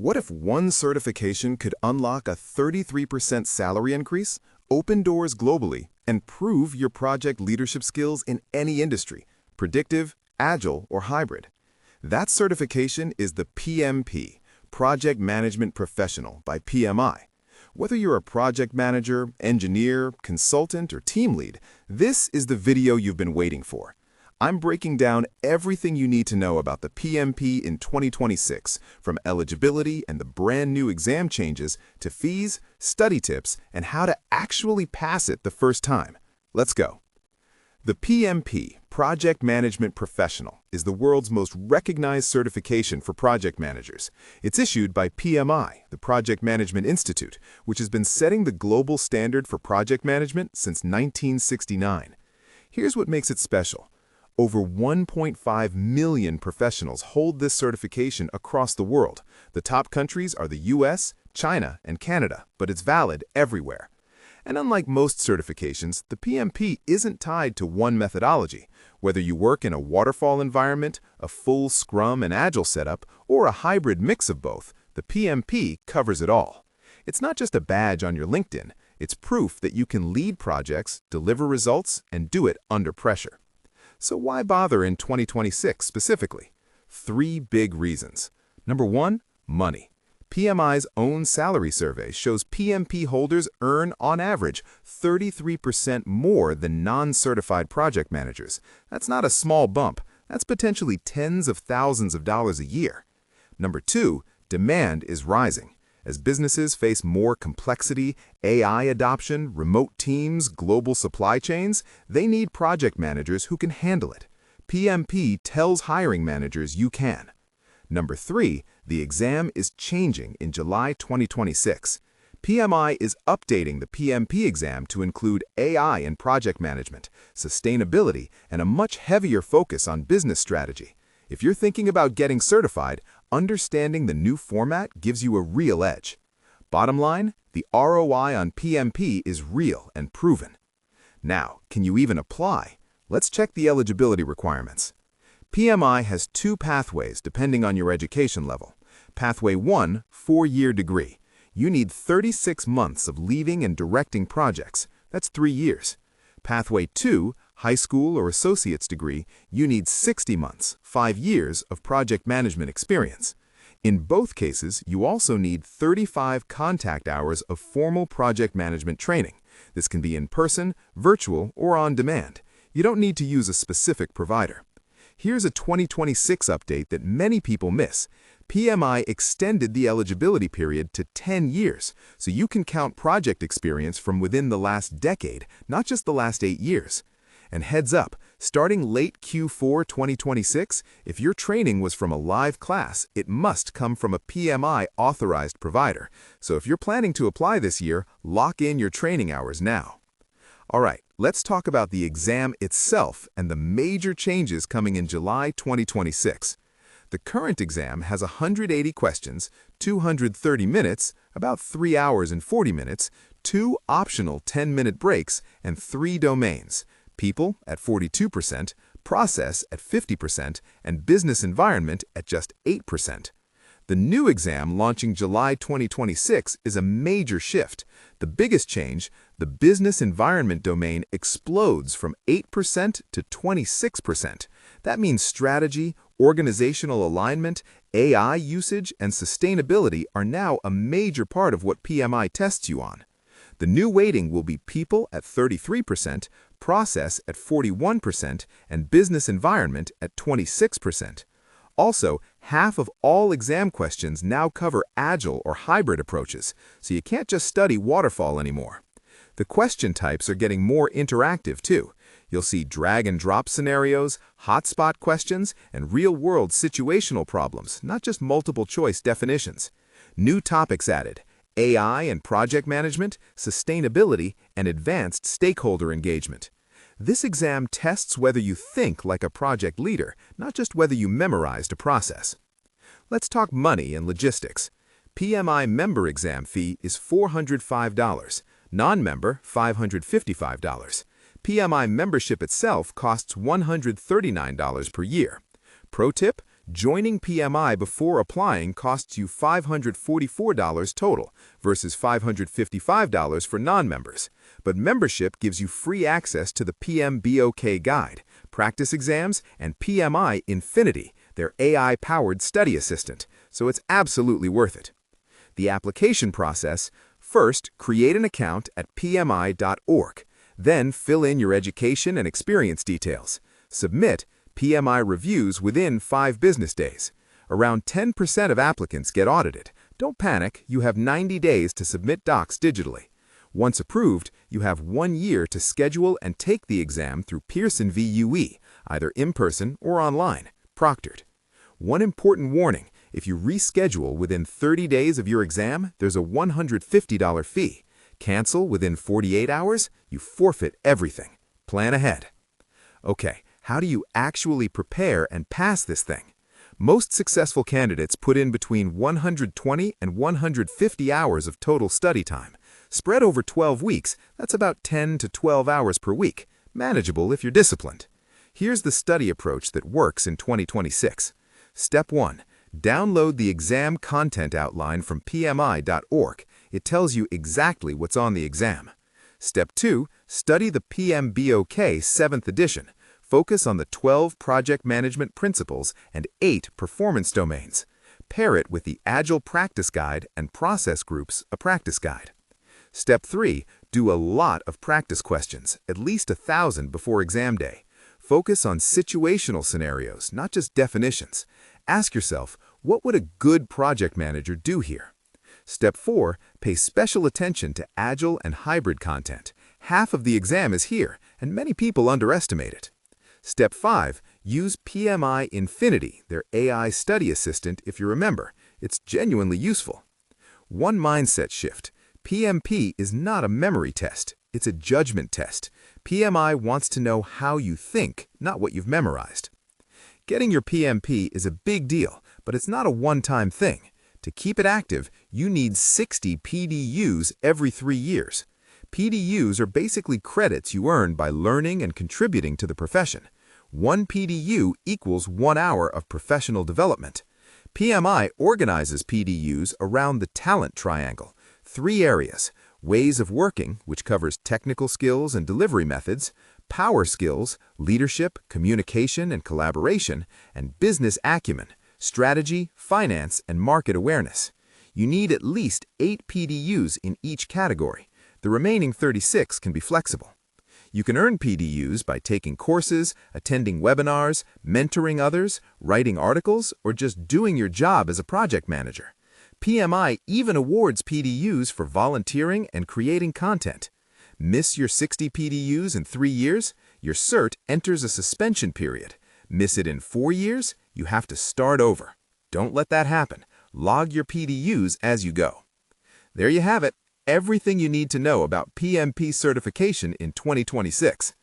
What if one certification could unlock a 33% salary increase, open doors globally, and prove your project leadership skills in any industry, predictive, agile, or hybrid? That certification is the PMP, Project Management Professional by PMI. Whether you're a project manager, engineer, consultant, or team lead, this is the video you've been waiting for. I'm breaking down everything you need to know about the PMP in 2026, from eligibility and the brand new exam changes to fees, study tips, and how to actually pass it the first time. Let's go. The PMP, Project Management Professional, is the world's most recognized certification for project managers. It's issued by PMI, the Project Management Institute, which has been setting the global standard for project management since 1969. Here's what makes it special. Over 1.5 million professionals hold this certification across the world. The top countries are the US, China, and Canada, but it's valid everywhere. And unlike most certifications, the PMP isn't tied to one methodology. Whether you work in a waterfall environment, a full Scrum and Agile setup, or a hybrid mix of both, the PMP covers it all. It's not just a badge on your LinkedIn. It's proof that you can lead projects, deliver results, and do it under pressure. So why bother in 2026 specifically? 3 big reasons. Number 1, money. PMI's own salary survey shows PMP holders earn, on average, 33% more than non-certified project managers. That's not a small bump. That's potentially tens of thousands of dollars a year. Number 2, demand is rising. As businesses face more complexity, AI adoption, remote teams, global supply chains, they need project managers who can handle it. PMP tells hiring managers you can. Number 3, the exam is changing in July 2026. PMI is updating the PMP exam to include AI in project management, sustainability, and a much heavier focus on business strategy. If you're thinking about getting certified, understanding the new format gives you a real edge. Bottom line, the ROI on PMP is real and proven. Now, can you even apply? Let's check the eligibility requirements. PMI has 2 pathways depending on your education level. Pathway 1, 4-year degree. You need 36 months of leading and directing projects. That's 3 years. Pathway 2, high school or associate's degree, you need 60 months, 5 years of project management experience. In both cases, you also need 35 contact hours of formal project management training. This can be in person, virtual, or on demand. You don't need to use a specific provider. Here's a 2026 update that many people miss. PMI extended the eligibility period to 10 years, so you can count project experience from within the last decade, not just the last 8 years. And heads up, starting late Q4 2026, if your training was from a live class, it must come from a PMI authorized provider. So if you're planning to apply this year, lock in your training hours now. All right, let's talk about the exam itself and the major changes coming in July 2026. The current exam has 180 questions, 230 minutes, about 3 hours and 40 minutes, 2 optional 10-minute breaks, and 3 domains: people at 42%, process at 50%, and business environment at just 8%. The new exam launching July 2026 is a major shift. The biggest change, the business environment domain explodes from 8% to 26%. That means strategy, organizational alignment, AI usage, and sustainability are now a major part of what PMI tests you on. The new weighting will be people at 33%, process at 41%, and business environment at 26%. Also, half of all exam questions now cover agile or hybrid approaches, so you can't just study waterfall anymore. The question types are getting more interactive too. You'll see drag and drop scenarios, hotspot questions, and real-world situational problems, not just multiple choice definitions. New topics added: AI and project management, sustainability, and advanced stakeholder engagement. This exam tests whether you think like a project leader, not just whether you memorized a process. Let's talk money and logistics. PMI member exam fee is $405, non-member $555. PMI membership itself costs $139 per year. Pro tip, Joining PMI before applying costs you $544 total versus $555 for non-members. But membership gives you free access to the PMBOK Guide, practice exams, and PMI Infinity, their AI-powered study assistant, so it's absolutely worth it. The application process: first, create an account at pmi.org. Then fill in your education and experience details. Submit. PMI reviews within 5 business days. Around 10% of applicants get audited. Don't panic, you have 90 days to submit docs digitally. Once approved, you have 1 year to schedule and take the exam through Pearson VUE, either in person or online, proctored. One important warning: if you reschedule within 30 days of your exam, there's a $150 fee. Cancel within 48 hours, you forfeit everything. Plan ahead. Okay, how do you actually prepare and pass this thing? Most successful candidates put in between 120 and 150 hours of total study time. Spread over 12 weeks, that's about 10 to 12 hours per week. Manageable if you're disciplined. Here's the study approach that works in 2026. Step 1. Download the exam content outline from pmi.org. It tells you exactly what's on the exam. Step 2. Study the PMBOK 7th edition. Focus on the 12 project management principles and 8 performance domains. Pair it with the Agile Practice Guide and Process Groups, a practice guide. Step 3. Do a lot of practice questions, at least 1,000 before exam day. Focus on situational scenarios, not just definitions. Ask yourself, what would a good project manager do here? Step 4. Pay special attention to Agile and hybrid content. Half of the exam is here, and many people underestimate it. Step 5. Use PMI Infinity, their AI study assistant, if you remember. It's genuinely useful. One mindset shift. PMP is not a memory test. It's a judgment test. PMI wants to know how you think, not what you've memorized. Getting your PMP is a big deal, but it's not a one-time thing. To keep it active, you need 60 PDUs every 3 years. PDUs are basically credits you earn by learning and contributing to the profession. 1 PDU equals 1 hour of professional development. PMI organizes PDUs around the talent triangle. 3 areas: ways of working, which covers technical skills and delivery methods; power skills, leadership, communication, and collaboration; and business acumen, strategy, finance, and market awareness. You need at least 8 PDUs in each category. The remaining 36 can be flexible. You can earn PDUs by taking courses, attending webinars, mentoring others, writing articles, or just doing your job as a project manager. PMI even awards PDUs for volunteering and creating content. Miss your 60 PDUs in 3 years, your cert enters a suspension period. Miss it in 4 years, you have to start over. Don't let that happen. Log your PDUs as you go. There you have it. Everything you need to know about PMP certification in 2026.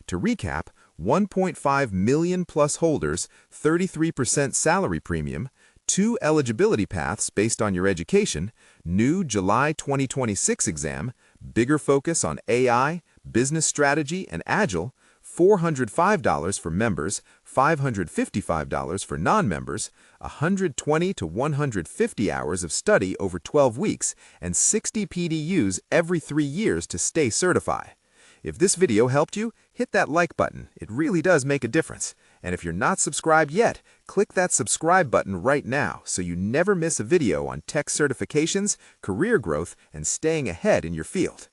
To recap, 1.5 million plus holders, 33% salary premium, 2 eligibility paths based on your education, new July 2026 exam, bigger focus on AI, business strategy, and Agile, $405 for members, $555 for non-members, 120 to 150 hours of study over 12 weeks, and 60 PDUs every 3 years to stay certified. If this video helped you, hit that like button. It really does make a difference. And if you're not subscribed yet, click that subscribe button right now so you never miss a video on tech certifications, career growth, and staying ahead in your field.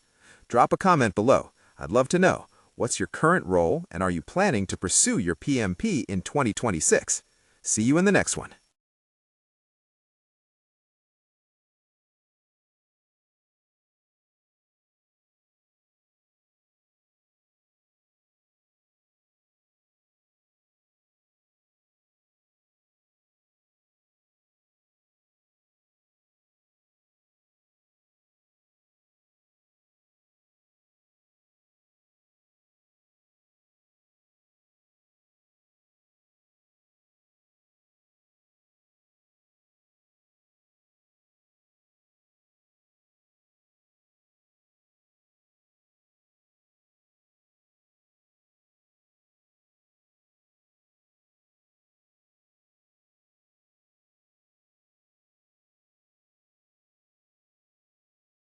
Drop a comment below. I'd love to know. What's your current role, and are you planning to pursue your PMP in 2026? See you in the next one.